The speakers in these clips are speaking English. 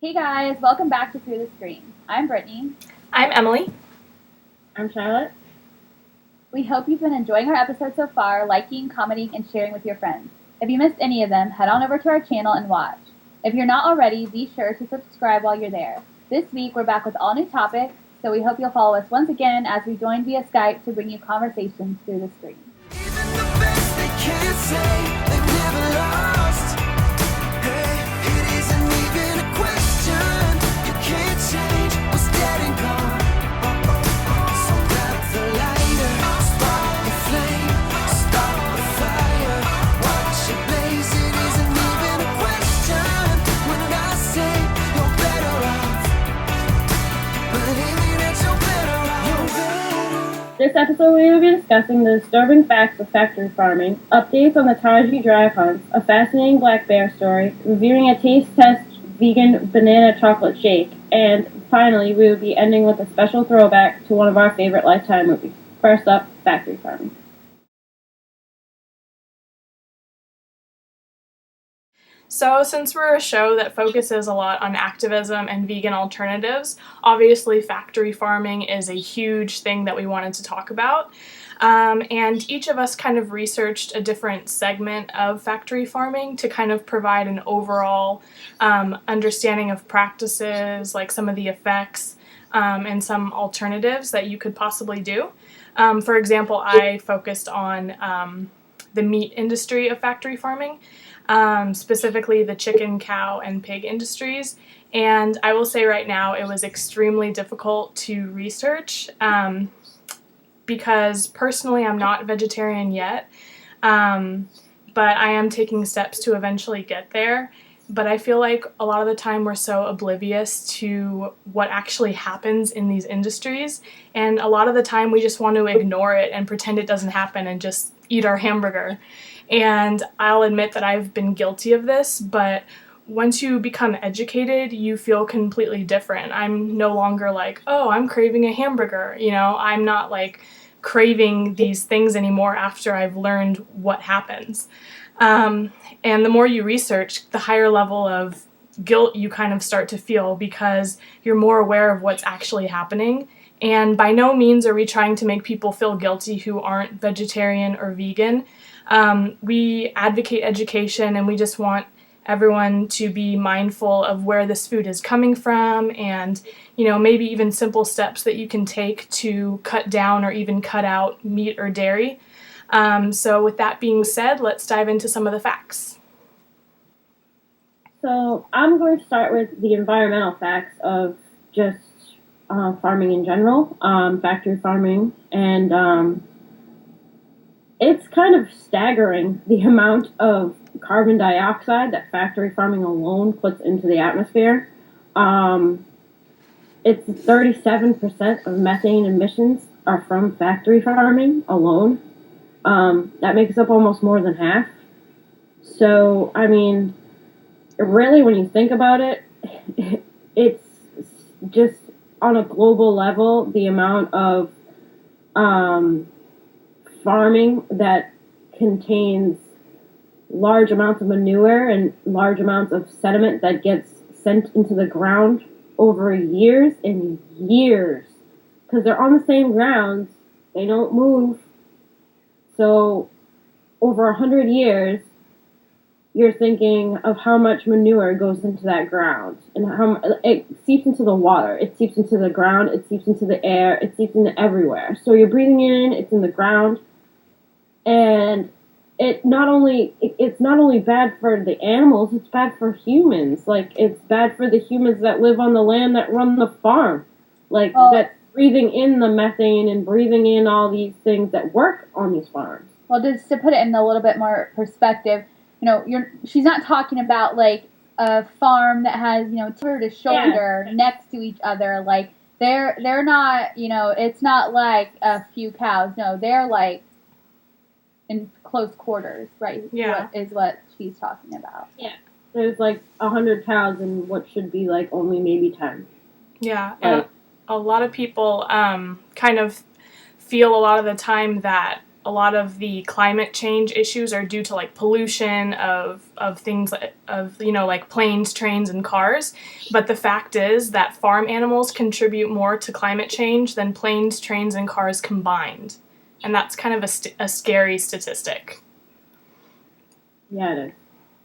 Hey guys, welcome back to Through the Screen. I'm Brittany. I'm Emily. I'm Charlotte. We hope you've been enjoying our episodes so far, liking, commenting, and sharing with your friends. If you missed any of them, head on over to our channel and watch. If you're not already, be sure to subscribe while you're there. This week, we're back with all new topics, so we hope you'll follow us once again as we join via Skype to bring you conversations through the screen. Even the best they can't say they've never lost. Hey, it isn't even a question. You can't change what's dead and gone. So grab the lighter, spark the flame, start the fire, watch it blaze. It isn't even a question when I say you're better off. Believe me that you're better off. You're better. This episode we will be discussing the disturbing facts of factory farming, updates on the Taiji drive hunts, a fascinating black bear story, reviewing a taste test vegan banana chocolate shake, and finally we will be ending with a special throwback to one of our favorite Lifetime movies. First up, factory farming. So since we're a show that focuses a lot on activism and vegan alternatives, obviously factory farming is a huge thing that we wanted to talk about. And each of us kind of researched a different segment of factory farming to kind of provide an overall understanding of practices, like some of the effects, and some alternatives that you could possibly do. For example, I focused on the meat industry of factory farming. Specifically the chicken, cow, and pig industries. And I will say right now it was extremely difficult to research because personally I'm not vegetarian yet, but I am taking steps to eventually get there. But I feel like a lot of the time we're so oblivious to what actually happens in these industries, and a lot of the time we just want to ignore it and pretend it doesn't happen and just eat our hamburger. And I'll admit that I've been guilty of this, but once you become educated, you feel completely different. I'm no longer like, oh, I'm craving a hamburger. I'm not like craving these things anymore after I've learned what happens. And the more you research, the higher level of guilt you kind of start to feel because you're more aware of what's actually happening. And by no means are we trying to make people feel guilty who aren't vegetarian or vegan. We advocate education, and we just want everyone to be mindful of where this food is coming from and, maybe even simple steps that you can take to cut down or even cut out meat or dairy. So with that being said, let's dive into some of the facts. So I'm going to start with the environmental facts of just farming in general, factory farming, and it's kind of staggering the amount of carbon dioxide that factory farming alone puts into the atmosphere. It's 37% of methane emissions are from factory farming alone. That makes up almost more than half. So, I mean, really, when you think about it, it's just on a global level, the amount of farming that contains large amounts of manure and large amounts of sediment that gets sent into the ground over years and years, because they're on the same grounds, they don't move. So over 100 years, you're thinking of how much manure goes into that ground and how it seeps into the water, it seeps into the ground, it seeps into the air, it seeps into everywhere. So you're breathing in, it's in the ground, and it's not only bad for the animals, it's bad for humans. Like, it's bad for the humans that live on the land that run the farm. Like, that's breathing in the methane and breathing in all these things that work on these farms. Well, just to put it in a little bit more perspective, she's not talking about like a farm that has, shoulder to shoulder next to each other. Like, they're not, it's not like a few cows. No, they're like in close quarters, right? Yeah. Is what she's talking about. Yeah. There's like 100 cows in what should be like only maybe 10. Yeah, and a lot of people kind of feel a lot of the time that a lot of the climate change issues are due to like pollution of things of, you know, like planes, trains, and cars. But the fact is that farm animals contribute more to climate change than planes, trains, and cars combined. And that's kind of a scary statistic. Yeah, it is.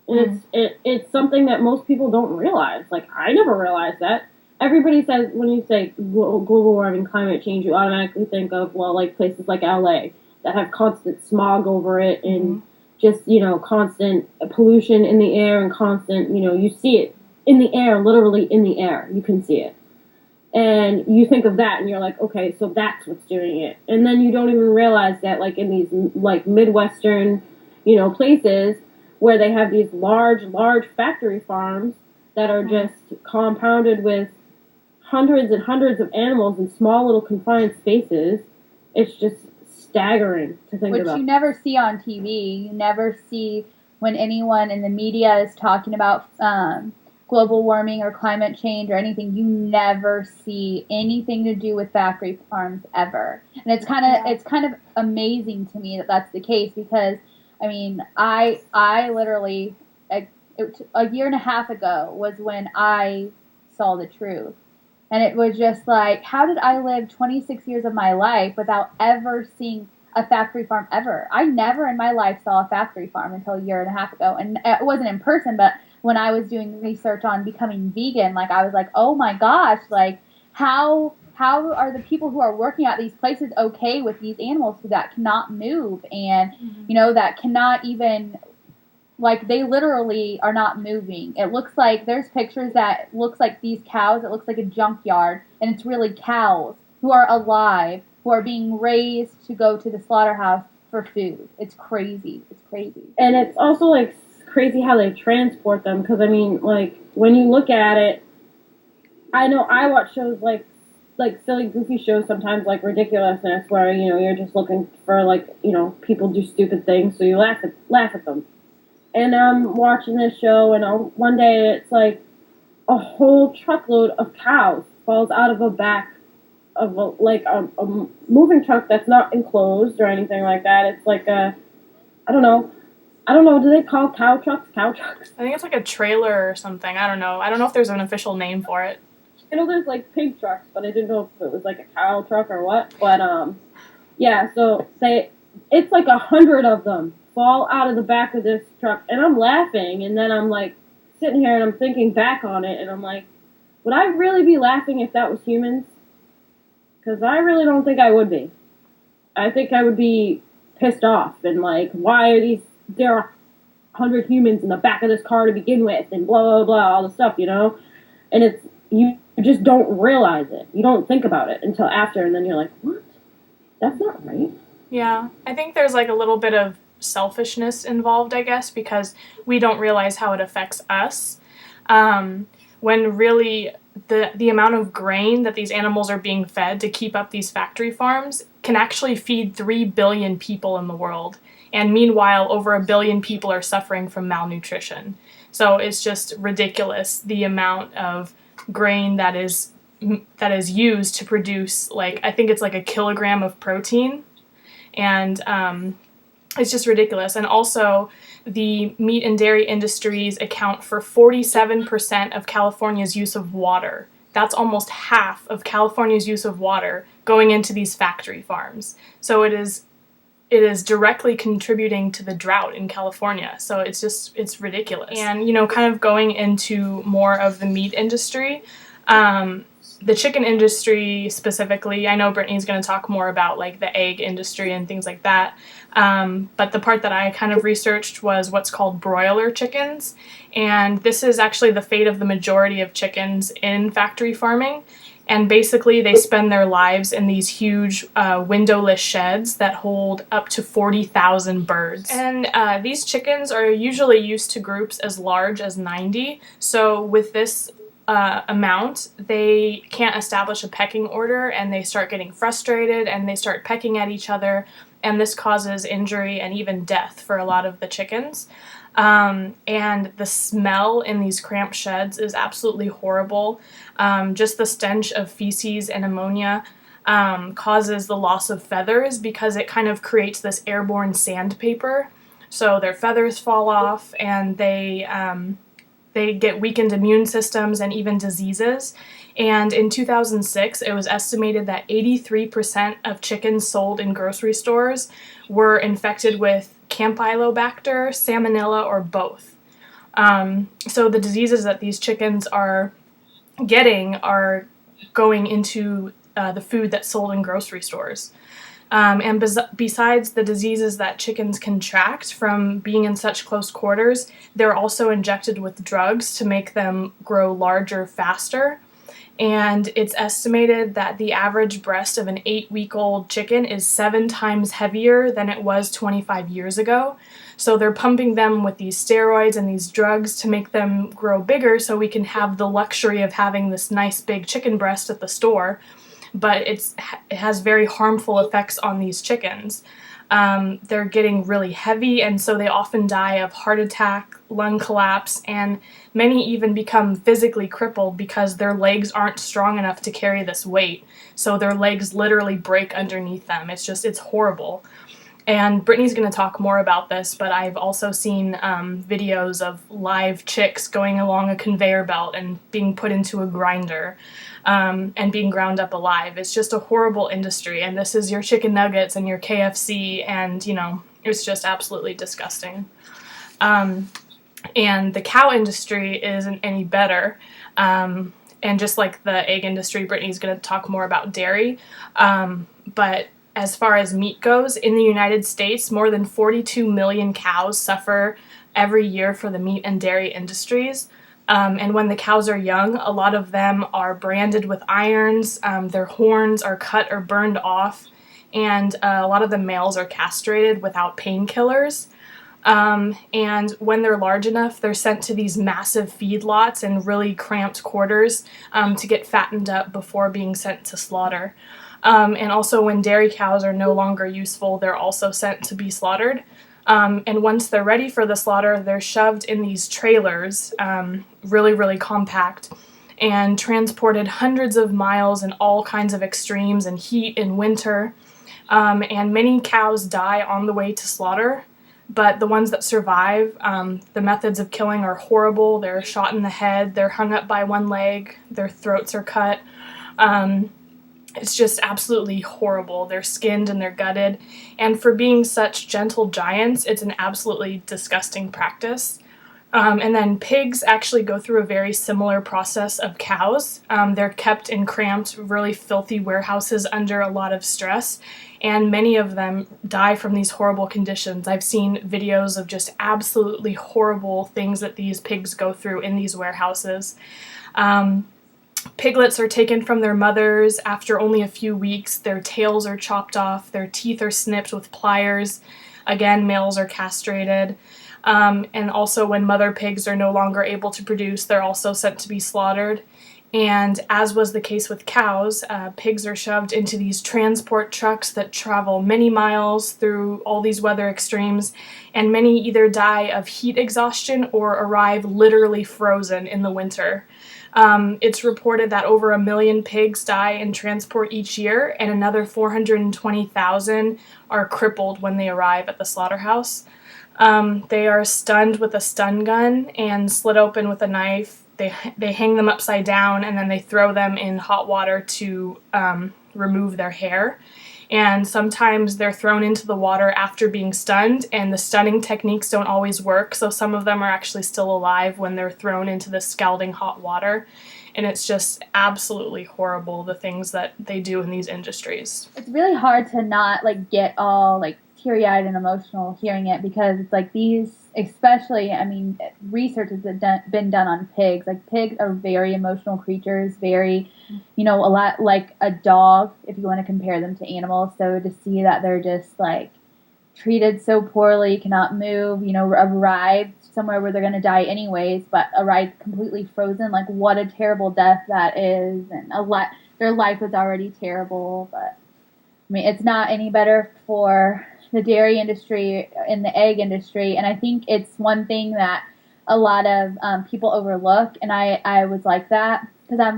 And it's something that most people don't realize. Like, I never realized that. Everybody says, when you say global warming, climate change, you automatically think of, well, like places like LA that have constant smog over it and just, you know, constant pollution in the air and constant, you know, you see it in the air, literally in the air. You can see it. And you think of that and you're like, okay, so that's what's doing it. And then you don't even realize that, like, in these, like, Midwestern, you know, places where they have these large factory farms that are just compounded with hundreds and hundreds of animals in small little confined spaces. It's just staggering to think about. Which you never see on TV. You never see when anyone in the media is talking about global warming or climate change or anything. You never see anything to do with factory farms ever. And it's kind of amazing to me that that's the case, because I mean, I literally a year and a half ago was when I saw the truth. And it was just like, how did I live 26 years of my life without ever seeing a factory farm ever? I never in my life saw a factory farm until a year and a half ago. And it wasn't in person, but when I was doing research on becoming vegan, like, I was like, oh my gosh, like, how are the people who are working at these places okay with these animals that cannot move and, you know, that cannot even... Like, they literally are not moving. It looks like, there's pictures that looks like these cows, it looks like a junkyard, and it's really cows who are alive, who are being raised to go to the slaughterhouse for food. It's crazy. It's crazy. And it's also, like, crazy how they transport them, because, I mean, like, when you look at it, I know I watch shows like silly, goofy shows sometimes, like Ridiculousness, where, you know, you're just looking for, like, you know, people do stupid things, so you laugh at them. And I'm watching this show, and one day it's like a whole truckload of cows falls out of a back of a moving truck that's not enclosed or anything like that. It's like I don't know. Do they call cow trucks cow trucks? I think it's like a trailer or something. I don't know if there's an official name for it. I know there's like pig trucks, but I didn't know if it was like a cow truck or what. But yeah. So it's like 100 of them fall out of the back of this truck, and I'm laughing, and then I'm like sitting here and I'm thinking back on it, and I'm like, would I really be laughing if that was humans? Because I really don't think I would be. I think I would be pissed off and like, why are there are 100 humans in the back of this car to begin with, and blah blah blah, all the stuff, you know? And it's, you just don't realize it. You don't think about it until after, and then you're like, what? That's not right. Yeah, I think there's like a little bit of selfishness involved, I guess, because we don't realize how it affects us. When really the amount of grain that these animals are being fed to keep up these factory farms can actually feed 3 billion people in the world. And meanwhile, over 1 billion people are suffering from malnutrition. So it's just ridiculous, the amount of grain that is used to produce, like, I think it's like a kilogram of protein. And it's just ridiculous. And also, the meat and dairy industries account for 47% of California's use of water. That's almost half of California's use of water going into these factory farms. So it is directly contributing to the drought in California. So it's ridiculous. And, you know, kind of going into more of the meat industry, the chicken industry specifically, I know Brittany's going to talk more about like the egg industry and things like that. But the part that I kind of researched was what's called broiler chickens. And this is actually the fate of the majority of chickens in factory farming. And basically they spend their lives in these huge windowless sheds that hold up to 40,000 birds. And these chickens are usually used to groups as large as 90. So with this amount, they can't establish a pecking order, and they start getting frustrated and they start pecking at each other, and this causes injury and even death for a lot of the chickens. And the smell in these cramped sheds is absolutely horrible. Just the stench of feces and ammonia causes the loss of feathers because it kind of creates this airborne sandpaper. So their feathers fall off, and they get weakened immune systems and even diseases. And in 2006, it was estimated that 83% of chickens sold in grocery stores were infected with Campylobacter, Salmonella, or both. So the diseases that these chickens are getting are going into the food that's sold in grocery stores. And besides the diseases that chickens contract from being in such close quarters, they're also injected with drugs to make them grow larger faster. And it's estimated that the average breast of an 8-week-old chicken is 7 times heavier than it was 25 years ago. So they're pumping them with these steroids and these drugs to make them grow bigger so we can have the luxury of having this nice big chicken breast at the store. But it has very harmful effects on these chickens. They're getting really heavy, and so they often die of heart attack, lung collapse, and many even become physically crippled because their legs aren't strong enough to carry this weight. So their legs literally break underneath them. It's horrible. And Brittany's going to talk more about this, but I've also seen videos of live chicks going along a conveyor belt and being put into a grinder and being ground up alive. It's just a horrible industry, and this is your chicken nuggets and your KFC, and, it's just absolutely disgusting. And the cow industry isn't any better. And just like the egg industry, Brittany's going to talk more about dairy. But as far as meat goes, in the United States, more than 42 million cows suffer every year for the meat and dairy industries. And when the cows are young, a lot of them are branded with irons, their horns are cut or burned off, and a lot of the males are castrated without painkillers. And when they're large enough, they're sent to these massive feedlots in really cramped quarters to get fattened up before being sent to slaughter. And also when dairy cows are no longer useful, they're also sent to be slaughtered. And once they're ready for the slaughter, they're shoved in these trailers, really, really compact, and transported hundreds of miles in all kinds of extremes and heat in winter. And many cows die on the way to slaughter, but the ones that survive, the methods of killing are horrible. They're shot in the head, they're hung up by one leg, their throats are cut. It's just absolutely horrible. They're skinned and they're gutted. And for being such gentle giants, it's an absolutely disgusting practice. And then pigs actually go through a very similar process of cows. They're kept in cramped, really filthy warehouses under a lot of stress. And many of them die from these horrible conditions. I've seen videos of just absolutely horrible things that these pigs go through in these warehouses. Piglets are taken from their mothers after only a few weeks. Their tails are chopped off. Their teeth are snipped with pliers. Again, males are castrated. And also when mother pigs are no longer able to produce, they're also sent to be slaughtered. And as was the case with cows, pigs are shoved into these transport trucks that travel many miles through all these weather extremes, and many either die of heat exhaustion or arrive literally frozen in the winter. It's reported that over 1 million pigs die in transport each year, and another 420,000 are crippled when they arrive at the slaughterhouse. They are stunned with a stun gun and slit open with a knife. They hang them upside down, and then they throw them in hot water to remove their hair. And sometimes they're thrown into the water after being stunned, and the stunning techniques don't always work, so some of them are actually still alive when they're thrown into the scalding hot water. And it's just absolutely horrible, the things that they do in these industries. It's really hard to not, get all, teary-eyed and emotional hearing it, because it's these, especially, research has been done on pigs. Pigs are very emotional creatures, very, a lot like a dog, if you want to compare them to animals. So to see that they're just, treated so poorly, cannot move, arrived somewhere where they're going to die anyways, but arrived completely frozen, what a terrible death that is. And their life was already terrible, but, it's not any better for the dairy industry and the egg industry, and I think it's one thing that a lot of people overlook, and I was like that, because I'm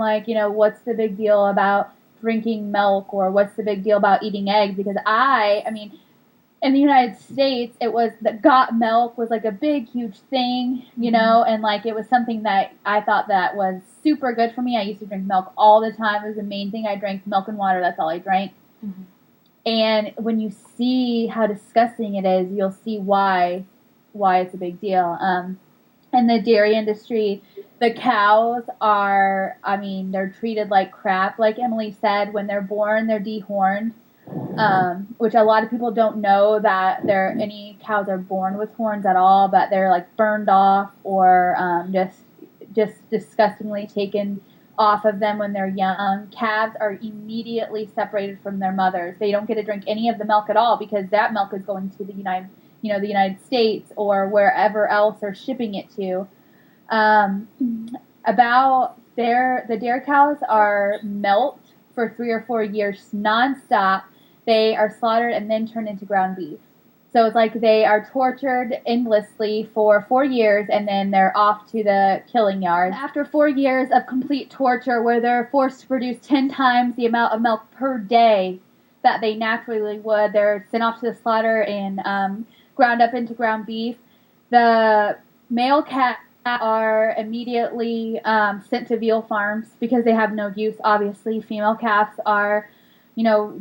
what's the big deal about drinking milk, or what's the big deal about eating eggs? Because I mean, in the United States, it was that got milk was like a big, huge thing, you know, and like it was something that I thought that was super good for me. I used to drink milk all the time. It was the main thing. I drank milk and water. That's all I drank. Mm-hmm. And when you see how disgusting it is, you'll see why it's a big deal. In the dairy industry, the cows are, I mean, they're treated like crap. Like Emily said, when they're born, they're dehorned. Which a lot of people don't know that any cows are born with horns at all, but they're like burned off or just disgustingly taken off of them when they're young. Calves are immediately separated from their mothers. They don't get to drink any of the milk at all because that milk is going to the United States or wherever else they're shipping it to. The dairy cows are milked for 3 or 4 years nonstop. They are slaughtered and then turned into ground beef. So it's like they are tortured endlessly for 4 years and then they're off to the killing yard. After 4 years of complete torture where they're forced to produce 10 times the amount of milk per day that they naturally would, they're sent off to the slaughter and ground up into ground beef. The male calves are immediately sent to veal farms because they have no use, obviously. Female calves are,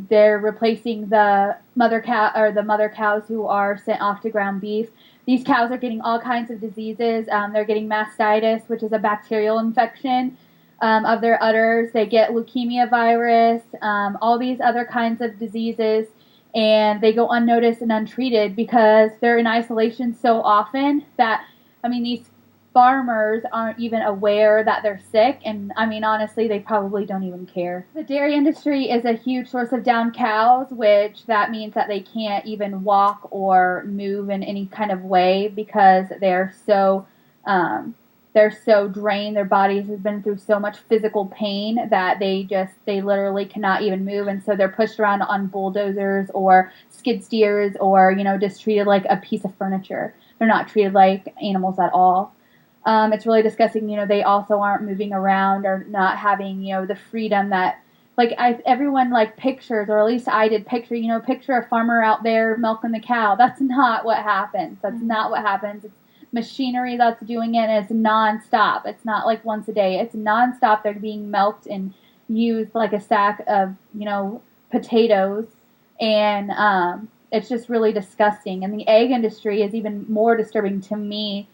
they're replacing the mother cows who are sent off to ground beef. These cows are getting all kinds of diseases. They're getting mastitis, which is a bacterial infection of their udders. They get leukemia virus, all these other kinds of diseases, and they go unnoticed and untreated because they're in isolation so often that, these farmers aren't even aware that they're sick, and honestly, they probably don't even care. The dairy industry is a huge source of downed cows, which that means that they can't even walk or move in any kind of way because they're so drained. Their bodies have been through so much physical pain that they literally cannot even move, and so they're pushed around on bulldozers or skid steers or just treated like a piece of furniture. They're not treated like animals at all. It's really disgusting. They also aren't moving around or not having, the freedom that, everyone pictures, or at least I did picture a farmer out there milking the cow. That's not what happens. That's not what happens. It's machinery that's doing it, and it's nonstop. It's not like once a day. It's nonstop. They're being milked and used like a sack of, potatoes, and it's just really disgusting. And the egg industry is even more disturbing to me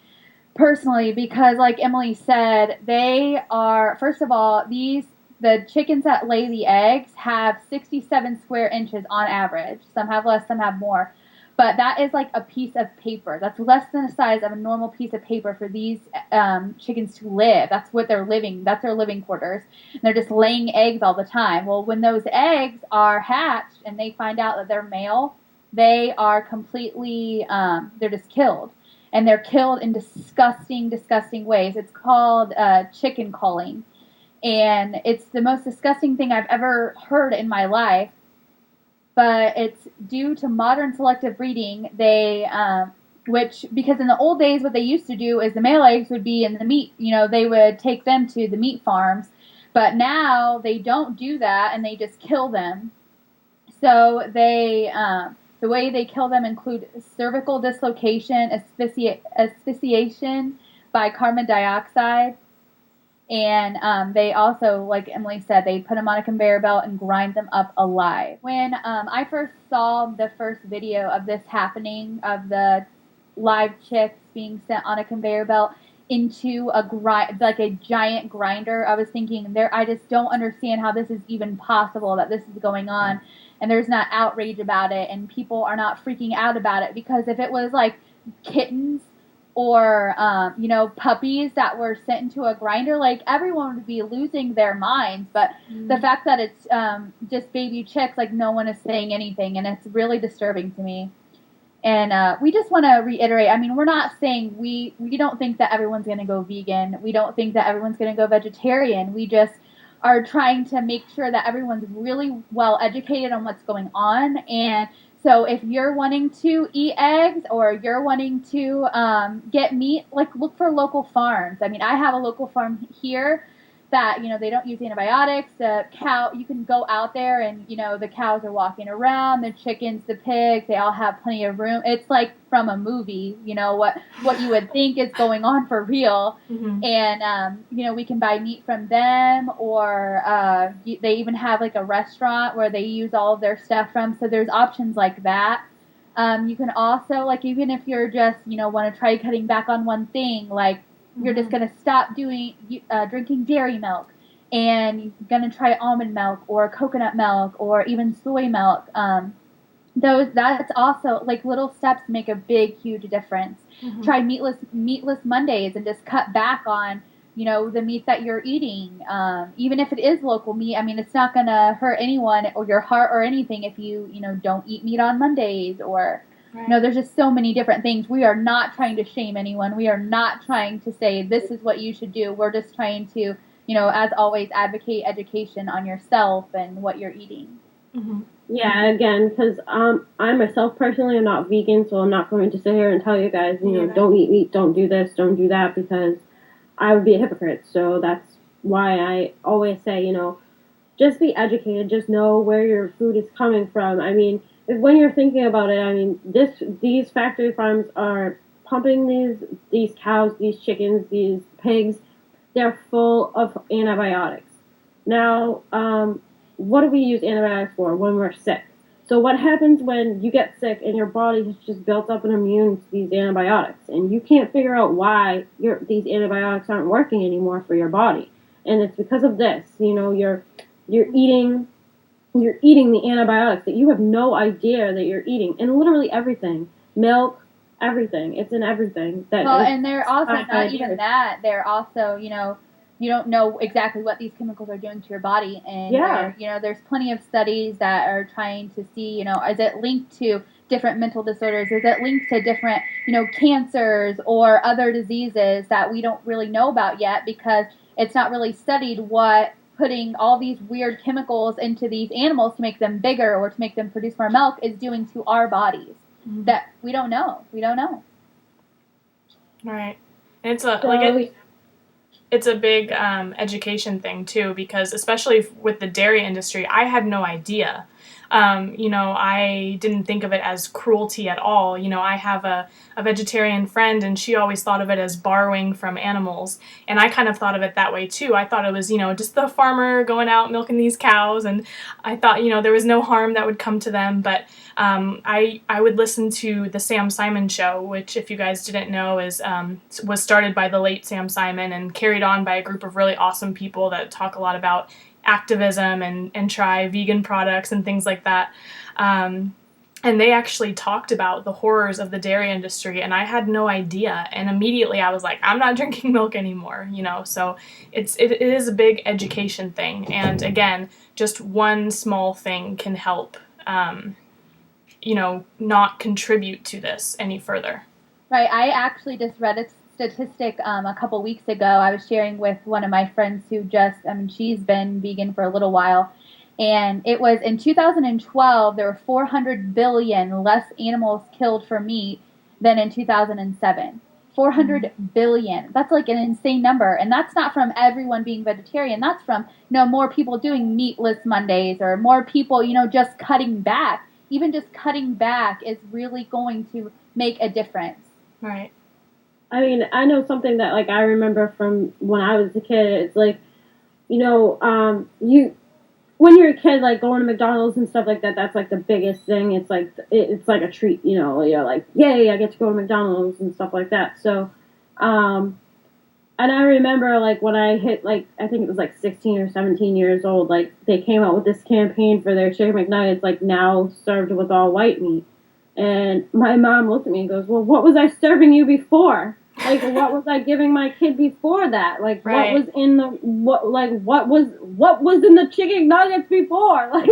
personally, because like Emily said, they are, first of all, the chickens that lay the eggs have 67 square inches on average. Some have less, some have more. But that is like a piece of paper. That's less than the size of a normal piece of paper for these chickens to live. That's what they're living. That's their living quarters. And they're just laying eggs all the time. Well, when those eggs are hatched and they find out that they're male, they are completely, they're just killed. And they're killed in disgusting, disgusting ways. It's called chicken culling. And it's the most disgusting thing I've ever heard in my life. But it's due to modern selective breeding. Because in the old days, what they used to do is the male eggs would be in the meat. They would take them to the meat farms. But now they don't do that, and they just kill them. So the way they kill them include cervical dislocation, asphyxiation by carbon dioxide, and they also, like Emily said, they put them on a conveyor belt and grind them up alive. When I first saw the first video of this happening, of the live chicks being sent on a conveyor belt into a giant grinder, I was thinking, I just don't understand how this is even possible, that this is going on. And there's not outrage about it, and people are not freaking out about it, because if it was like kittens or, puppies that were sent into a grinder, everyone would be losing their minds. But the fact that it's just baby chicks, no one is saying anything, and it's really disturbing to me. And we just want to reiterate, we're not saying we don't think that everyone's going to go vegan. We don't think that everyone's going to go vegetarian. We just are trying to make sure that everyone's really well educated on what's going on. And so if you're wanting to eat eggs, or you're wanting to get meat, look for local farms. I have a local farm here that, they don't use antibiotics. The cow, you can go out there and, the cows are walking around, the chickens, the pigs, they all have plenty of room. It's like from a movie, what you would think is going on for real. Mm-hmm. And, we can buy meat from them, or they even have like a restaurant where they use all of their stuff from. So there's options like that. You can also, like, even if you're just, want to try cutting back on one thing, like, you're just going to stop drinking dairy milk, and you're going to try almond milk or coconut milk or even soy milk. That's also, like, little steps make a big, huge difference. Mm-hmm. Try meatless Mondays and just cut back on, the meat that you're eating. Even if it is local meat, I mean, it's not going to hurt anyone or your heart or anything if you, don't eat meat on Mondays, or... Right. There's just so many different things. We are not trying to shame anyone. We are not trying to say this is what you should do. We're just trying to, as always, advocate education on yourself and what you're eating. Mm-hmm. Yeah, again, because I myself personally am not vegan, so I'm not going to sit here and tell you guys, don't eat meat, don't do this, don't do that, because I would be a hypocrite. So that's why I always say, just be educated, just know where your food is coming from. I mean, when you're thinking about it, I mean, these factory farms are pumping these cows, these chickens, these pigs. They're full of antibiotics. Now, what do we use antibiotics for? When we're sick. So what happens when you get sick and your body has just built up an immune to these antibiotics, and you can't figure out why these antibiotics aren't working anymore for your body? And it's because of this. You're eating the antibiotics that you have no idea that you're eating, and literally everything, milk, everything. It's in everything. And they're also not even that. They're also, you don't know exactly what these chemicals are doing to your body, and there's plenty of studies that are trying to see, is it linked to different mental disorders? Is it linked to different, cancers or other diseases that we don't really know about yet, because it's not really studied what putting all these weird chemicals into these animals to make them bigger or to make them produce more milk is doing to our bodies. Mm-hmm. That we don't know. We don't know. Right. And it's a big education thing too, because especially with the dairy industry, I had no idea. I didn't think of it as cruelty at all. I have a vegetarian friend, and she always thought of it as borrowing from animals. And I kind of thought of it that way too. I thought it was, just the farmer going out milking these cows. And I thought, there was no harm that would come to them. But I would listen to the Sam Simon show, which, if you guys didn't know, was started by the late Sam Simon and carried on by a group of really awesome people that talk a lot about activism and try vegan products and things like that. And they actually talked about the horrors of the dairy industry, and I had no idea. And immediately I was like, I'm not drinking milk anymore, So it is a big education thing. And again, just one small thing can help, not contribute to this any further. Right. I actually just read a statistic a couple weeks ago. I was sharing with one of my friends who she's been vegan for a little while, and it was in 2012 there were 400 billion less animals killed for meat than in 2007. 400 billion. That's like an insane number, and that's not from everyone being vegetarian. That's from more people doing meatless Mondays, or more people just cutting back. Even just cutting back is really going to make a difference. Right. I mean, I know something that, like, I remember from when I was a kid. It's like, when you're a kid, like, going to McDonald's and stuff like that, that's, like, the biggest thing. It's like a treat, you're like, yay, I get to go to McDonald's and stuff like that. So, and I remember, like, when I hit, like, I think it was, like, 16 or 17 years old, like, they came out with this campaign for their chicken McNuggets, like, now served with all white meat. And my mom looked at me and goes, well, what was I serving you before? Like, what was I giving my kid before that? Like, right. What was in the what was in the chicken nuggets before? Like,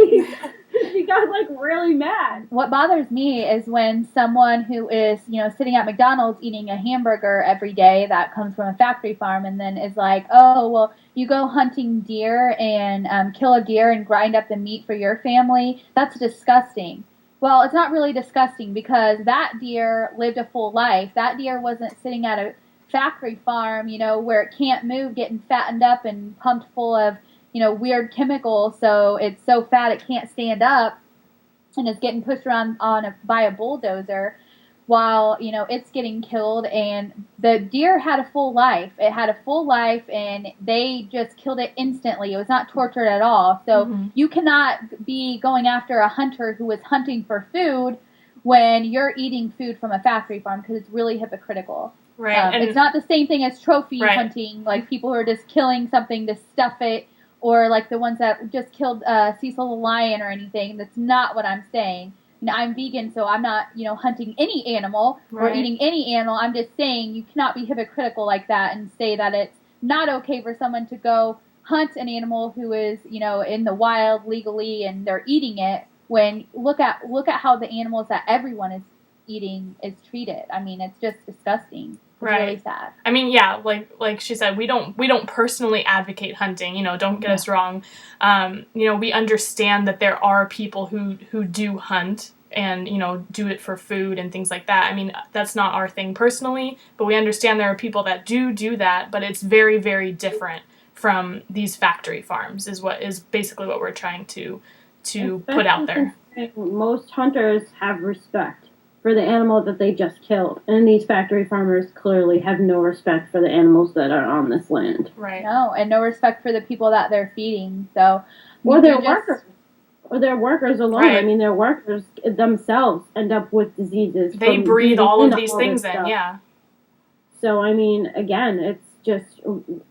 she got, like, really mad. What bothers me is when someone who is, sitting at McDonald's eating a hamburger every day that comes from a factory farm, and then is like, oh, well, you go hunting deer and kill a deer and grind up the meat for your family. That's disgusting. Well, it's not really disgusting, because that deer lived a full life. That deer wasn't sitting at a factory farm, where it can't move, getting fattened up and pumped full of, weird chemicals, so it's so fat it can't stand up, and it's getting pushed around by a bulldozer while, it's getting killed. And the deer had a full life. It had a full life, and they just killed it instantly. It was not tortured at all. So you cannot be going after a hunter who is hunting for food when you're eating food from a factory farm, because it's really hypocritical. Right. It's not the same thing as trophy hunting, like people who are just killing something to stuff it, or like the ones that just killed Cecil the lion or anything. That's not what I'm saying. I'm vegan, so I'm not, hunting any animal or eating any animal. I'm just saying you cannot be hypocritical like that and say that it's not okay for someone to go hunt an animal who is, in the wild legally and they're eating it, when look at how the animals that everyone is eating is treated. I mean, it's just disgusting. It's really sad. I mean, yeah, like she said, we don't personally advocate hunting, don't get us wrong. We understand that there are people who do hunt and, do it for food and things like that. I mean, that's not our thing personally, but we understand there are people that do that, but it's very, very different from these factory farms is basically what we're trying to put out there. Most hunters have respect for the animal that they just killed. And these factory farmers clearly have no respect for the animals that are on this land. Right. No, and no respect for the people that they're feeding. So, or their workers. Or their workers alone. Right. I mean, their workers themselves end up with diseases. They breathe all of these things in, yeah. So, I mean, again, it's just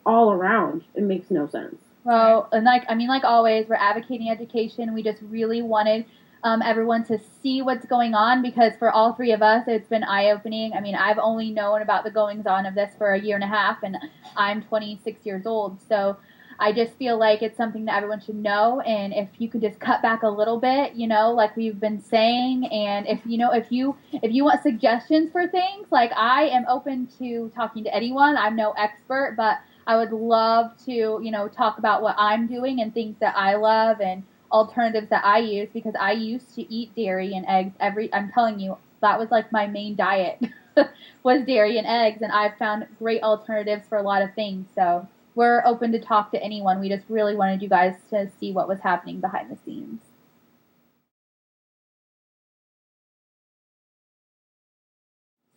all around. It makes no sense. Well, and like always, we're advocating education. We just really wanted everyone to see what's going on, because for all three of us, it's been eye-opening. I mean, I've only known about the goings-on of this for a year and a half, and I'm 26 years old. So I just feel like it's something that everyone should know, and if you could just cut back a little bit, like we've been saying, and if you want suggestions for things, like I am open to talking to anyone. I'm no expert, but I would love to, talk about what I'm doing and things that I love and alternatives that I use, because I used to eat dairy and eggs I'm telling you, that was like my main diet was dairy and eggs, and I've found great alternatives for a lot of things. So we're open to talk to anyone. We just really wanted you guys to see what was happening behind the scenes.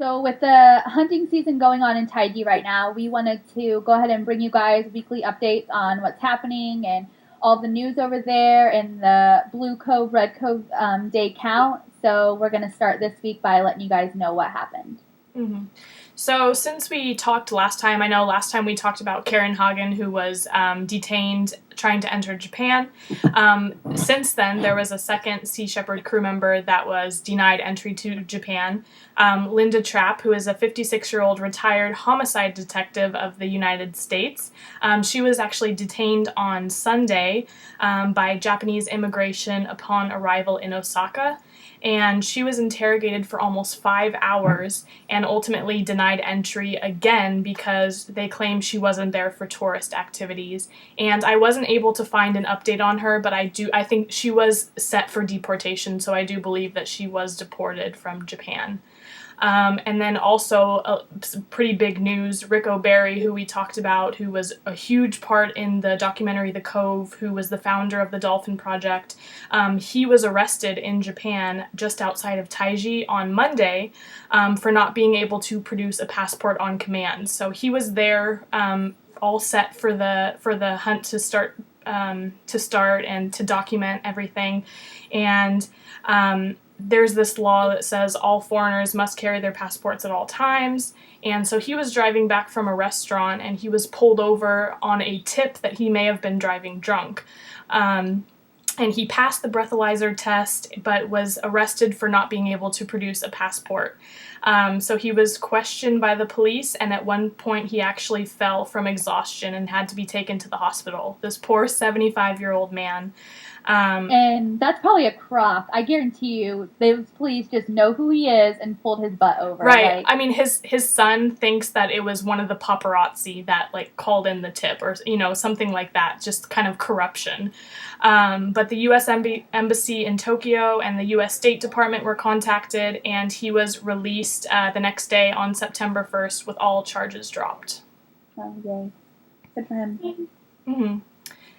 So with the hunting season going on in Taiji right now, we wanted to go ahead and bring you guys weekly updates on what's happening and all the news over there and the Blue Cove, Red Cove day count. So we're going to start this week by letting you guys know what happened. Mm-hmm. So since we talked last time, I know last time we talked about Karen Hagen, who was detained trying to enter Japan. Since then, there was a second Sea Shepherd crew member that was denied entry to Japan. Linda Trapp, who is a 56-year-old retired homicide detective of the United States. She was actually detained on Sunday by Japanese immigration upon arrival in Osaka. And she was interrogated for almost 5 hours and ultimately denied entry again because they claimed she wasn't there for tourist activities. And I wasn't able to find an update on her, but I think she was set for deportation, so I do believe that she was deported from Japan. And then also pretty big news, Ric O'Barry, who we talked about, who was a huge part in the documentary The Cove, who was the founder of the Dolphin Project. He was arrested in Japan just outside of Taiji on Monday for not being able to produce a passport on command. So he was there all set for the hunt to start and to document everything. And there's this law that says all foreigners must carry their passports at all times. And so he was driving back from a restaurant and he was pulled over on a tip that he may have been driving drunk. And he passed the breathalyzer test, but was arrested for not being able to produce a passport. So he was questioned by the police, and at one point he actually fell from exhaustion and had to be taken to the hospital. This poor 75-year-old man. And that's probably a crock. I guarantee you, those police just know who he is and pulled his butt over. Right. Like, I mean, his son thinks that it was one of the paparazzi that called in the tip, or something like that. Just kind of corruption. But But the U.S. Embassy in Tokyo and the U.S. State Department were contacted, and he was released the next day on September 1st with all charges dropped. Oh, yay. Good for him. Mm-hmm.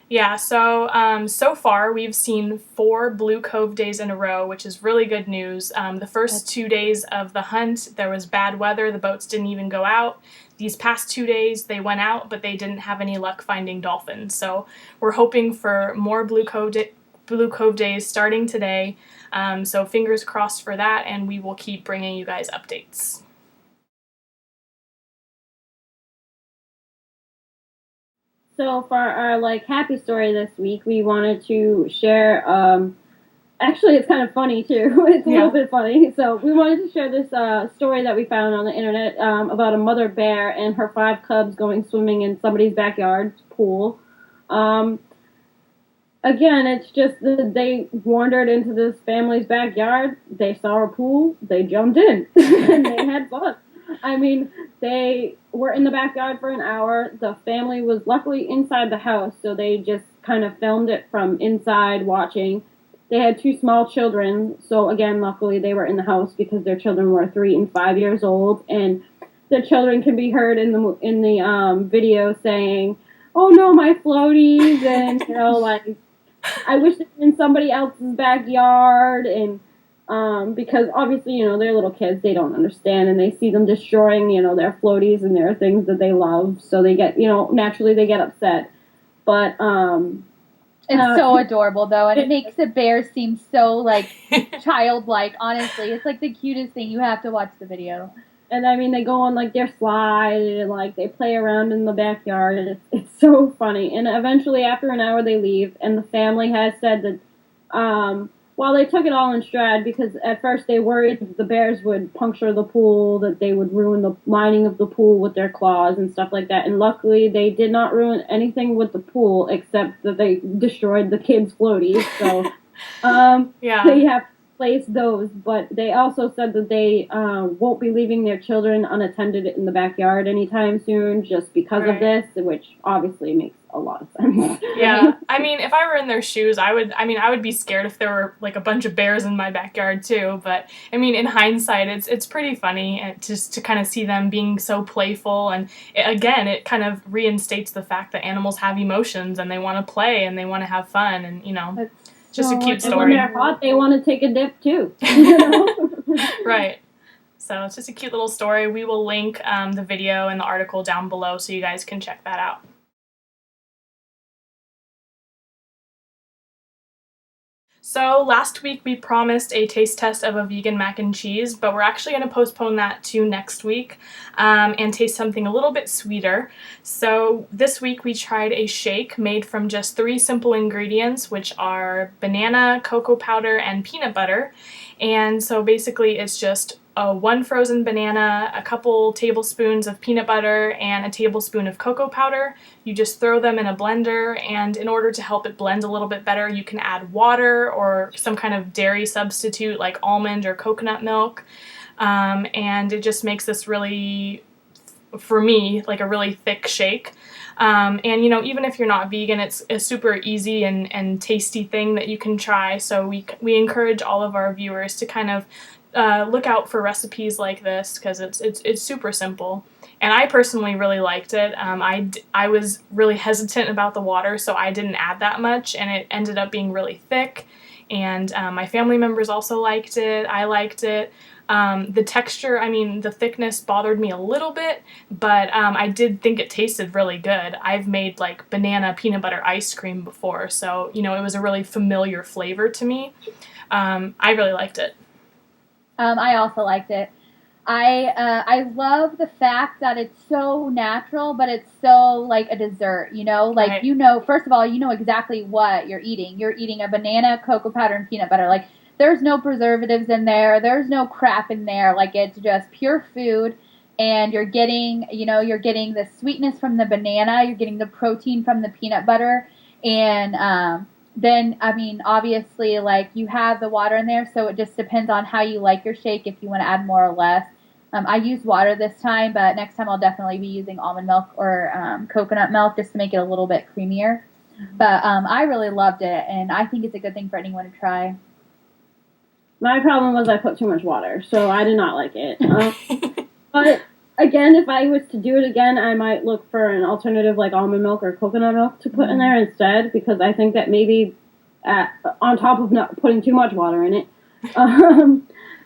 Yeah, so far we've seen 4 Blue Cove days in a row, which is really good news. The first 2 days of the hunt, there was bad weather. The boats didn't even go out. These past 2 days, they went out, but they didn't have any luck finding dolphins. So we're hoping for more Blue Cove days starting today. So fingers crossed for that, and we will keep bringing you guys updates. So for our happy story this week, we wanted to share. Actually, it's kind of funny too. It's a little bit funny. So we wanted to share this story that we found on the internet about a mother bear and her 5 cubs going swimming in somebody's backyard pool. Again, it's just that they wandered into this family's backyard. They saw a pool. They jumped in and they had fun. I mean, they were in the backyard for an hour. The family was luckily inside the house, so they just kind of filmed it from inside watching. They had 2 small children, so again, luckily they were in the house because their children were 3 and 5 years old, and the children can be heard in the video saying, "Oh no, my floaties," and I wish they were in somebody else's backyard, and because obviously, they're little kids, they don't understand, and they see them destroying, their floaties and their things that they love, so they get, naturally they get upset. But, it's so adorable, though, and it makes the bears seem so, childlike, honestly. It's, the cutest thing. You have to watch the video. And, I mean, they go on, their slide, and, they play around in the backyard, and it's so funny. And eventually, after an hour, they leave, and the family has said that, while they took it all in stride, because at first they worried that the bears would puncture the pool, that they would ruin the lining of the pool with their claws and stuff like that. And luckily, they did not ruin anything with the pool, except that they destroyed the kids' floaties. So, they have placed those. But they also said that they won't be leaving their children unattended in the backyard anytime soon, just because of this, which obviously makes a lot of sense. Yeah, I mean, if I were in their shoes, I would be scared if there were a bunch of bears in my backyard too. But I mean, in hindsight, it's pretty funny, and just to kind of see them being so playful, and it kind of reinstates the fact that animals have emotions and they want to play and they want to have fun, and it's just a cute story. And when they're hot, they want to take a dip too. Right. So it's just a cute little story. We will link the video and the article down below so you guys can check that out. So last week we promised a taste test of a vegan mac and cheese, but we're actually going to postpone that to next week and taste something a little bit sweeter. So this week we tried a shake made from just 3 simple ingredients, which are banana, cocoa powder, and peanut butter. And so basically it's just 1 frozen banana, a couple tablespoons of peanut butter, and a tablespoon of cocoa powder. You just throw them in a blender, and in order to help it blend a little bit better, you can add water or some kind of dairy substitute like almond or coconut milk. And it just makes this really, for me, a really thick shake. And even if you're not vegan, it's a super easy and tasty thing that you can try. So we encourage all of our viewers to kind of look out for recipes like this, because it's super simple. And I personally really liked it. I was really hesitant about the water, so I didn't add that much, and it ended up being really thick. And my family members also liked it. I liked it. The texture, the thickness bothered me a little bit, but I did think it tasted really good. I've made banana peanut butter ice cream before, so it was a really familiar flavor to me. I really liked it. I also liked it. I love the fact that it's so natural, but it's so like a dessert, right. First of all, exactly what you're eating. You're eating a banana, cocoa powder, and peanut butter. There's no preservatives in there. There's no crap in there. It's just pure food, and you're getting the sweetness from the banana. You're getting the protein from the peanut butter, and then, obviously, you have the water in there, so it just depends on how you like your shake, if you want to add more or less. I used water this time, but next time I'll definitely be using almond milk or coconut milk just to make it a little bit creamier. But I really loved it, and I think it's a good thing for anyone to try. My problem was I put too much water, so I did not like it. But again, if I was to do it again, I might look for an alternative like almond milk or coconut milk to put in there instead, because I think that maybe on top of not putting too much water in it,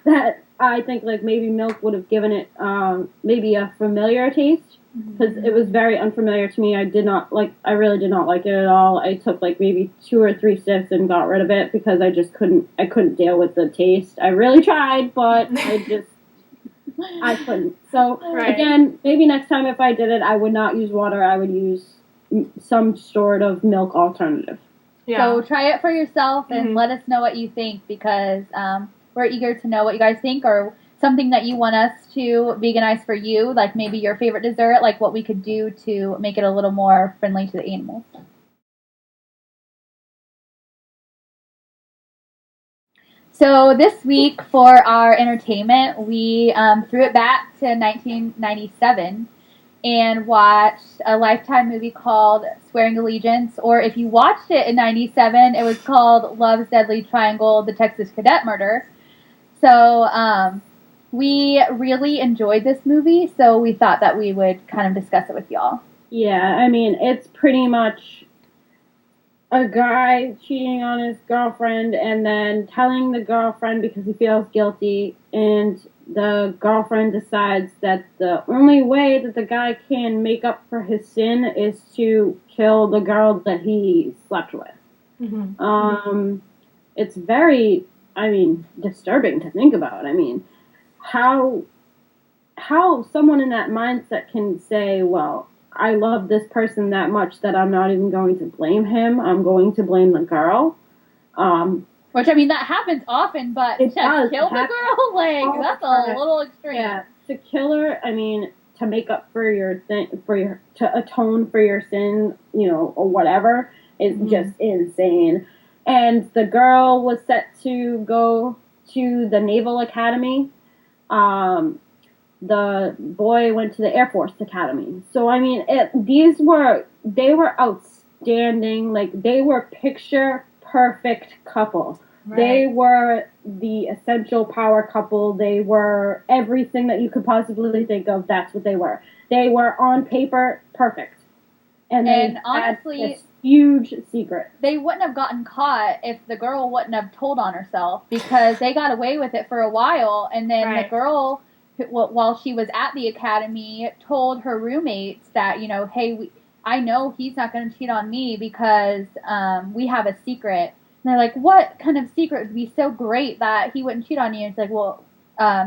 that I think like maybe milk would have given it maybe a familiar taste, because it was very unfamiliar to me. I really did not like it at all. I took like maybe 2 or 3 sips and got rid of it because I couldn't deal with the taste. I really tried, but I couldn't. So again, maybe next time if I did it, I would not use water. I would use some sort of milk alternative. Yeah. So try it for yourself and let us know what you think, because we're eager to know what you guys think, or something that you want us to veganize for you, like maybe your favorite dessert, like what we could do to make it a little more friendly to the animals. So this week for our entertainment, we threw it back to 1997 and watched a Lifetime movie called Swearing Allegiance, or if you watched it in 97, it was called Love's Deadly Triangle, The Texas Cadet Murder. So we really enjoyed this movie, so we thought that we would kind of discuss it with y'all. Yeah, I mean, it's pretty much a guy cheating on his girlfriend and then telling the girlfriend because he feels guilty, and the girlfriend decides that the only way that the guy can make up for his sin is to kill the girl that he slept with. Mm-hmm. It's very, disturbing to think about. I mean, how someone in that mindset can say, well, I love this person that much that I'm not even going to blame him. I'm going to blame the girl. Which, that happens often, but to kill the girl, that's a little extreme. Yeah, to kill her, to make up for your to atone for your sin, or whatever, is just insane. And the girl was set to go to the Naval Academy. The boy went to the Air Force Academy. So, they were outstanding. Like, they were picture perfect couple. Right. They were the essential power couple. They were everything that you could possibly think of. That's what they were. They were on paper perfect. And honestly, had this huge secret. They wouldn't have gotten caught if the girl wouldn't have told on herself, because they got away with it for a while, and then the girl, while she was at the academy, told her roommates that, hey, I know he's not going to cheat on me because we have a secret. And they're like, what kind of secret would be so great that he wouldn't cheat on you? And it's like, well,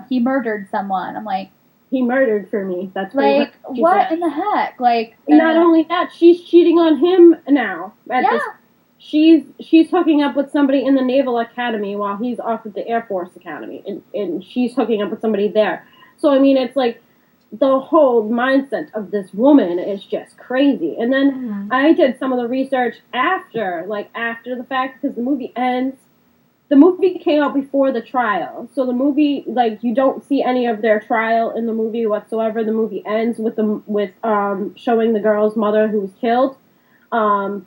he murdered someone. I'm like, he murdered for me. That's like, what in the heck? Like, not only that, she's cheating on him now. She's hooking up with somebody in the Naval Academy while he's off at the Air Force Academy, and she's hooking up with somebody there. So, it's like, the whole mindset of this woman is just crazy. And then I did some of the research after the fact, because the movie ends. The movie came out before the trial. So the movie, you don't see any of their trial in the movie whatsoever. The movie ends with showing the girl's mother who was killed,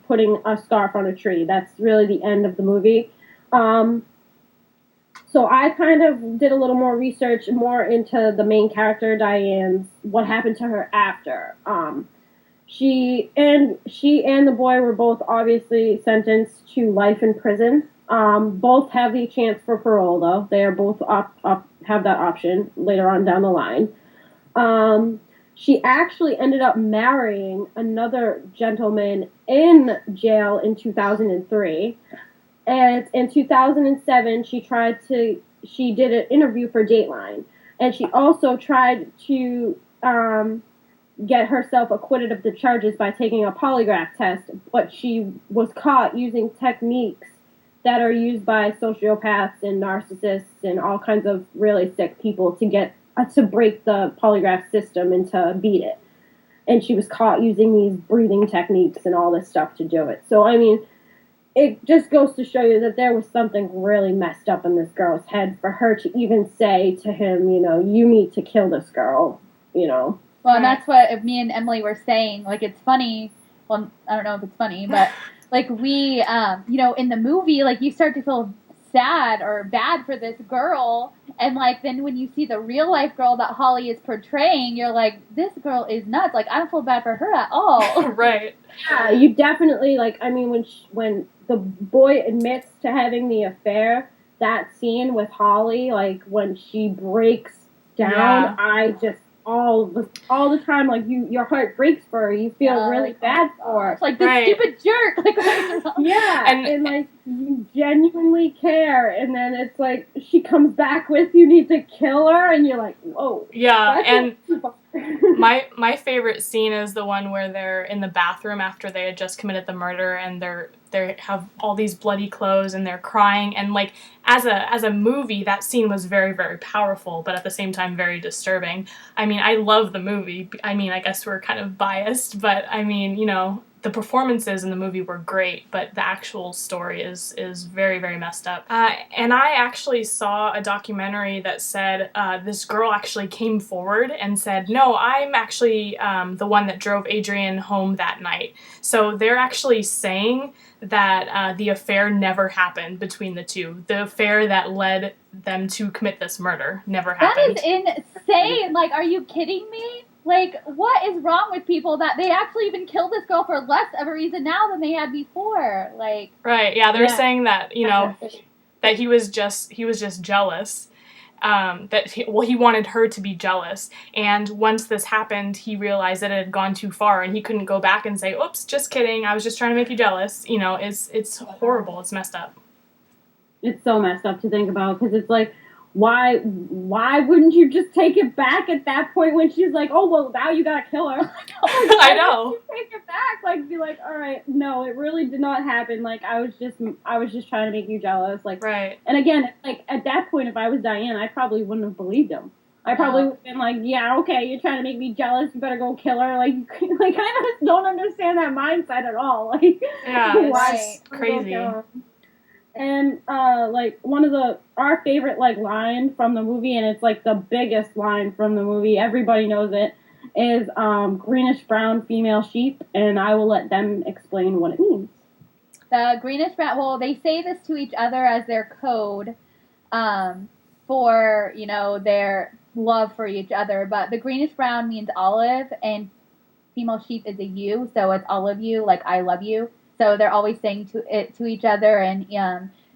putting a scarf on a tree. That's really the end of the movie. So I kind of did a little more research, more into the main character, Diane's, what happened to her after. She and the boy were both obviously sentenced to life in prison. Both have the chance for parole, though. They are both have that option later on down the line. She actually ended up marrying another gentleman in jail in 2003. And in 2007, she did an interview for Dateline. And she also tried to get herself acquitted of the charges by taking a polygraph test. But she was caught using techniques that are used by sociopaths and narcissists and all kinds of really sick people to break the polygraph system and to beat it. And she was caught using these breathing techniques and all this stuff to do it. So, it just goes to show you that there was something really messed up in this girl's head for her to even say to him, you need to kill this girl, Well, and that's what me and Emily were saying. Like, it's funny. Well, I don't know if it's funny, but like we, in the movie, like you start to feel sad or bad for this girl, and like then when you see the real life girl that Holly is portraying, you're like, this girl is nuts. Like I don't feel bad for her at all. Right. Yeah, you definitely, like, I mean, when the boy admits to having the affair, that scene with Holly, like, when she breaks down, Yeah. I just, all the time, like, your heart breaks for her. You feel really bad for her. It's like this Right. stupid jerk. Like, what's wrong? Yeah, And- and, like, you genuinely care, and then it's like, she comes back with, you need to kill her, and you're like, whoa. Yeah, That's and super- my favorite scene is the one where they're in the bathroom after they had just committed the murder, and they have all these bloody clothes and they're crying, and like as a movie, that scene was very, very powerful, but at the same time very disturbing. I mean, I love the movie. I mean, I guess we're kind of biased, but I mean, the performances in the movie were great, but the actual story is very, very messed up. And I actually saw a documentary that said this girl actually came forward and said, no, I'm actually the one that drove Adrian home that night. So they're actually saying that the affair never happened between the two. The affair that led them to commit this murder never happened. That is insane. Like, are you kidding me? Like, what is wrong with people that they actually even killed this girl for less of a reason now than they had before? Like, Right, yeah, they're Yeah. saying that, that he was just jealous. He wanted her to be jealous, and once this happened, he realized that it had gone too far, and he couldn't go back and say, "Oops, just kidding. I was just trying to make you jealous." It's horrible. It's messed up. It's so messed up to think about, because it's like, why wouldn't you just take it back at that point when she's like, oh, well, now you gotta kill her? I know. Why wouldn't you take it back? Like, be like, all right, no, it really did not happen. Like, I was just trying to make you jealous. Like, Right. and again, like, at that point, if I was Diane, I probably wouldn't have believed him. I probably would have been like, yeah, okay, you're trying to make me jealous, you better go kill her. Like, I just don't understand that mindset at all. Like, Yeah, it's why just go crazy. kill her? And, like, one of our favorite, like, line from the movie, and it's, like, the biggest line from the movie, everybody knows it, is, greenish-brown female sheep, and I will let them explain what it means. the greenish brown, well, they say this to each other as their code, for, their love for each other, but the greenish brown means olive, and female sheep is a you, so it's all of you, like, I love you. So they're always saying to each other, and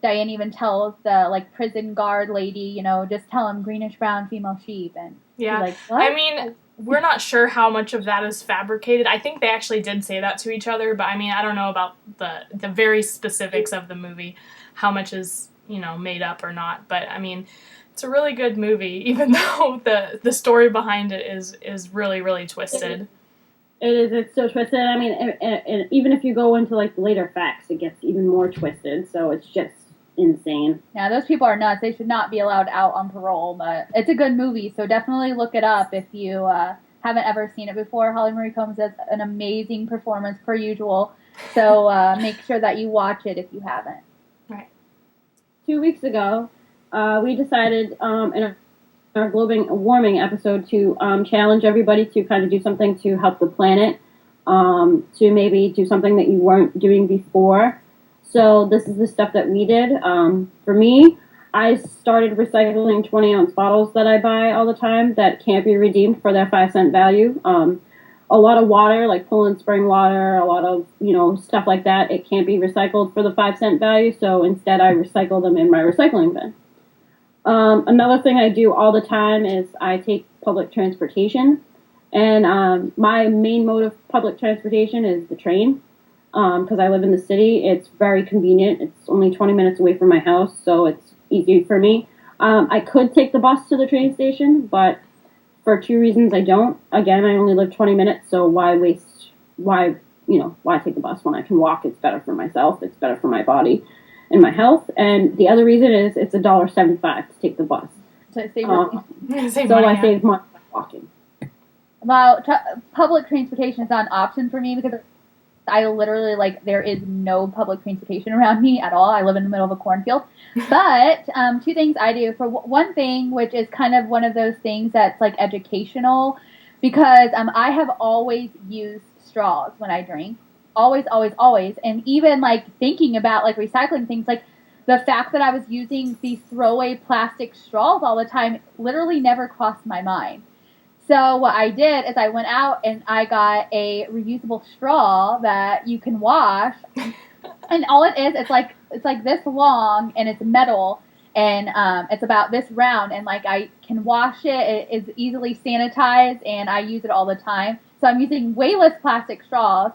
Diane even tells the, like, prison guard lady, just tell him greenish brown female sheep, and Yeah. she's like, what? I mean, we're not sure how much of that is fabricated. I think they actually did say that to each other, but I mean, I don't know about the very specifics of the movie, how much is, made up or not. But I mean, it's a really good movie, even though the story behind it is really, really twisted. It is, it's so twisted. I mean, and even if you go into, like, the later facts, it gets even more twisted, so it's just insane. Yeah, those people are nuts. They should not be allowed out on parole, but it's a good movie, so definitely look it up if you haven't ever seen it before. Holly Marie Combs does an amazing performance, per usual, so make sure that you watch it if you haven't. Right. 2 weeks ago, we decided in our global warming episode to challenge everybody to kind of do something to help the planet, to maybe do something that you weren't doing before. So this is the stuff that we did. For me, I started recycling 20-ounce bottles that I buy all the time that can't be redeemed for their 5-cent value. A lot of water, like Poland spring water, a lot of, stuff like that, it can't be recycled for the 5-cent value, so instead I recycle them in my recycling bin. Another thing I do all the time is I take public transportation, and my main mode of public transportation is the train, because I live in the city. It's very convenient. It's only 20 minutes away from my house, so it's easy for me. I could take the bus to the train station, but for 2 reasons I don't. Again, I only live 20 minutes, so why take the bus when I can walk? It's better for myself. It's better for my body and my health. And the other reason is it's $1.75 to take the bus. So save Save So money, I yeah. save money by walking. Well, public transportation is not an option for me because I literally, there is no public transportation around me at all. I live in the middle of a cornfield. But 2 things I do. For one thing, which is kind of one of those things that's, educational, because I have always used straws when I drink. always, always, always. And even, like, thinking about, like, recycling things, like, the fact that I was using these throwaway plastic straws all the time literally never crossed my mind. So what I did is I went out and I got a reusable straw that you can wash. And all it is, it's like this long, and it's metal, and it's about this round, and like I can wash it. It is easily sanitized, and I use it all the time. So I'm using way less plastic straws.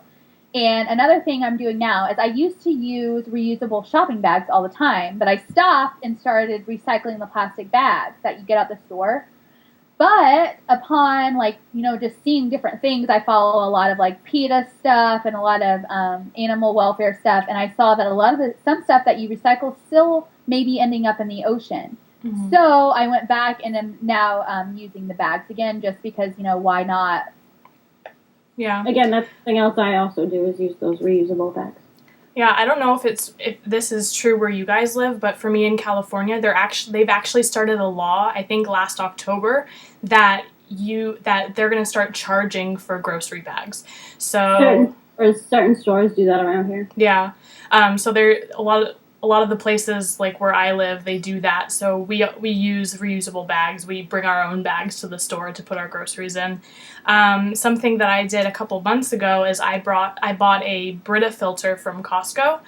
And another thing I'm doing now is I used to use reusable shopping bags all the time, but I stopped and started recycling the plastic bags that you get at the store. But upon, like, you know, just seeing different things, I follow a lot of, like, PETA stuff and a lot of animal welfare stuff, and I saw that a lot of some stuff that you recycle still may be ending up in the ocean. Mm-hmm. So I went back and am now using the bags again, just because, you know, why not? Yeah. Again, that's something else I also do, is use those reusable bags. Yeah, I don't know if this is true where you guys live, but for me in California, they've actually started a law, I think last October, that they're going to start charging for grocery bags. So certain stores do that around here. Yeah. So there a lot of the places, like where I live, they do that. So we use reusable bags. We bring our own bags to the store to put our groceries in. Something that I did a couple months ago is I bought a Brita filter from Costco,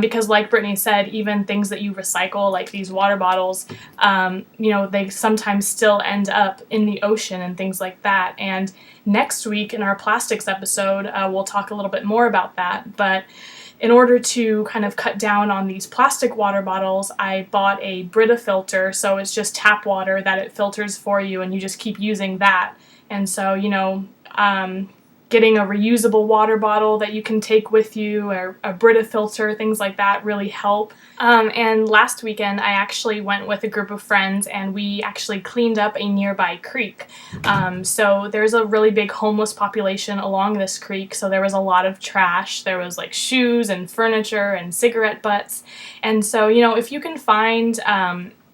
because like Brittany said, even things that you recycle, like these water bottles, you know, they sometimes still end up in the ocean and things like that. And next week in our plastics episode, we'll talk a little bit more about that. But in order to kind of cut down on these plastic water bottles, I bought a Brita filter. So it's just tap water that it filters for you, and you just keep using that. And so, you know, getting a reusable water bottle that you can take with you, or a Brita filter, things like that really help. And last weekend, I actually went with a group of friends, and we actually cleaned up a nearby creek. So there's a really big homeless population along this creek, so there was a lot of trash. There was like shoes and furniture and cigarette butts. And so, you know, if you can find...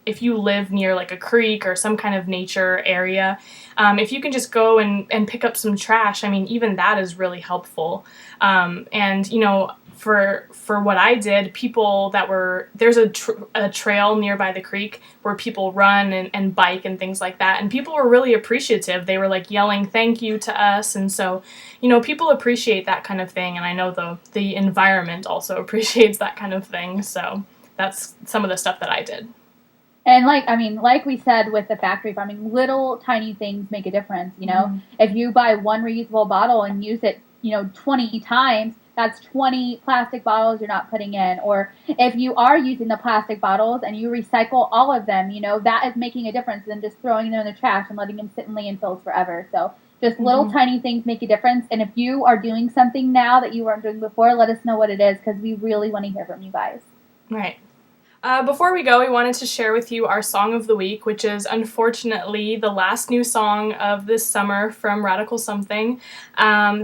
if you live near like a creek or some kind of nature area, if you can just go and pick up some trash, I mean, even that is really helpful. And, you know, for what I did, there's a trail nearby the creek where people run and bike and things like that. And people were really appreciative. They were like yelling thank you to us. And so, you know, people appreciate that kind of thing. And I know the environment also appreciates that kind of thing. So that's some of the stuff that I did. And like we said with the factory farming, little tiny things make a difference, you know. Mm-hmm. If you buy one reusable bottle and use it, you know, 20 times, that's 20 plastic bottles you're not putting in. Or if you are using the plastic bottles and you recycle all of them, you know, that is making a difference than just throwing them in the trash and letting them sit in landfills forever. So just little tiny things make a difference. And if you are doing something now that you weren't doing before, let us know what it is, because we really want to hear from you guys. Right. Before we go, we wanted to share with you our song of the week, which is unfortunately the last new song of this summer from Radical Something.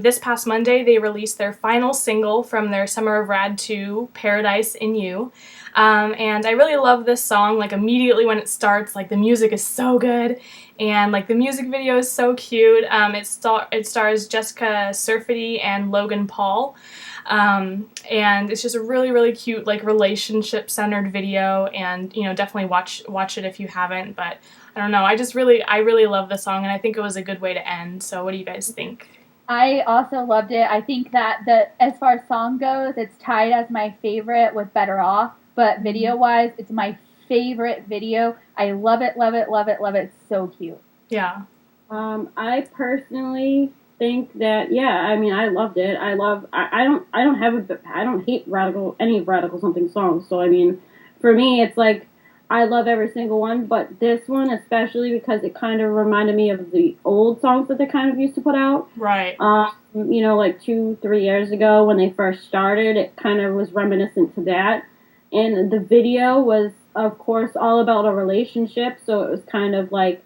This past Monday, they released their final single from their Summer of Rad 2, Paradise in You. And I really love this song. Like, immediately when it starts, like, the music is so good, and like the music video is so cute. It stars Jessica Surfety and Logan Paul. And it's just a really, really cute, like, relationship-centered video, and, you know, definitely watch it if you haven't. But I don't know, I really love the song, and I think it was a good way to end. So what do you guys think? I also loved it. I think that as far as song goes, it's tied as my favorite with Better Off, but video-wise, it's my favorite video. I love it, love it, love it, love it. It's so cute. Yeah. I personally think that, yeah, I mean, I loved it. I don't hate any Radical Something songs. So, I mean, for me, it's like, I love every single one, but this one especially because it kind of reminded me of the old songs that they kind of used to put out. Right. You know, like 2-3 years ago when they first started, it kind of was reminiscent to that. And the video was, of course, all about a relationship, so it was kind of like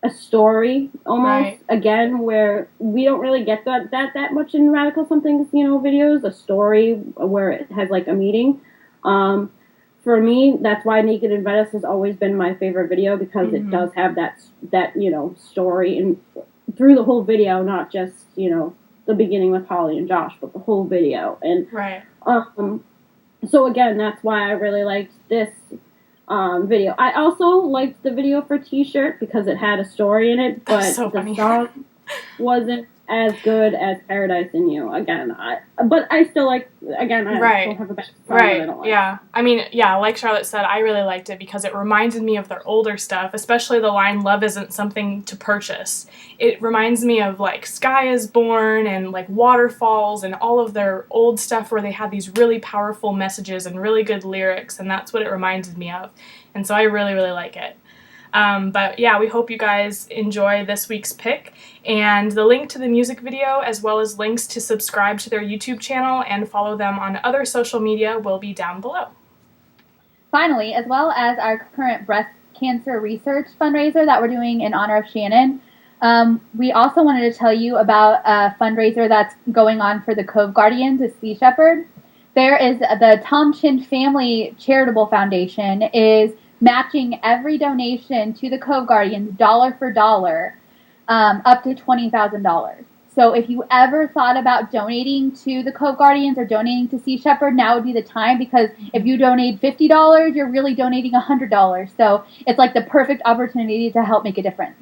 a story almost, right. Again, where we don't really get that much in Radical Something's, you know, videos, a story where it has like a meaning. For me, that's why Naked and Venice has always been my favorite video, because it does have that, you know, story and through the whole video, not just, you know, the beginning with Holly and Josh, but the whole video. And Right. so again, that's why I really liked this video. I also liked the video for T-shirt because it had a story in it, but so the funny. song wasn't as good as Paradise in You. Again, but I still like. Again, I Right. don't have a bad song that I Right, don't like. yeah. I mean, yeah, like Charlotte said, I really liked it because it reminded me of their older stuff, especially the line, "Love isn't something to purchase." It reminds me of, like, Sky is Born and, like, Waterfalls and all of their old stuff where they had these really powerful messages and really good lyrics, and that's what it reminded me of. And so I really, really like it. But yeah, we hope you guys enjoy this week's pick, and the link to the music video as well as links to subscribe to their YouTube channel and follow them on other social media will be down below. Finally, as well as our current breast cancer research fundraiser that we're doing in honor of Shannon, we also wanted to tell you about a fundraiser that's going on for the Cove Guardians of Sea Shepherd. There is the Tom Chin Family Charitable Foundation is matching every donation to the Cove Guardians dollar for dollar, up to $20,000. So if you ever thought about donating to the Cove Guardians or donating to Sea Shepherd, now would be the time, because if you donate $50, you're really donating $100. So it's like the perfect opportunity to help make a difference.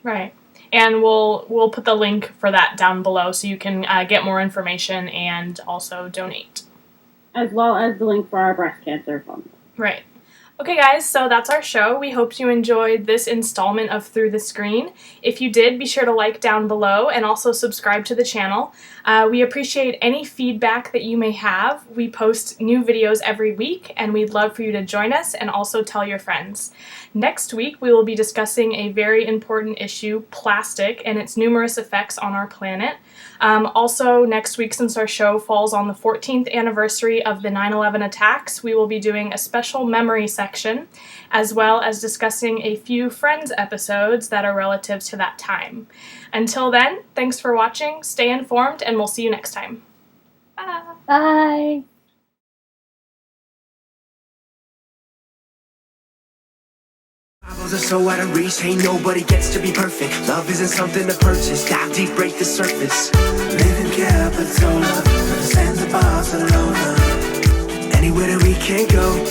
Right. And we'll put the link for that down below so you can get more information and also donate. As well as the link for our breast cancer fund. Right. Okay, guys, so that's our show. We hope you enjoyed this installment of Through the Screen. If you did, be sure to like down below and also subscribe to the channel. We appreciate any feedback that you may have. We post new videos every week, and we'd love for you to join us and also tell your friends. Next week, we will be discussing a very important issue, plastic, and its numerous effects on our planet. Also, next week, since our show falls on the 14th anniversary of the 9/11 attacks, we will be doing a special memory section, as well as discussing a few Friends episodes that are relative to that time. Until then, thanks for watching, stay informed, and we'll see you next time. Bye! Bye! Problems are so out of reach, ain't nobody gets to be perfect. Love isn't something to purchase, dive deep, break the surface. Live in Capitola, from the sands of Barcelona. Anywhere that we can go,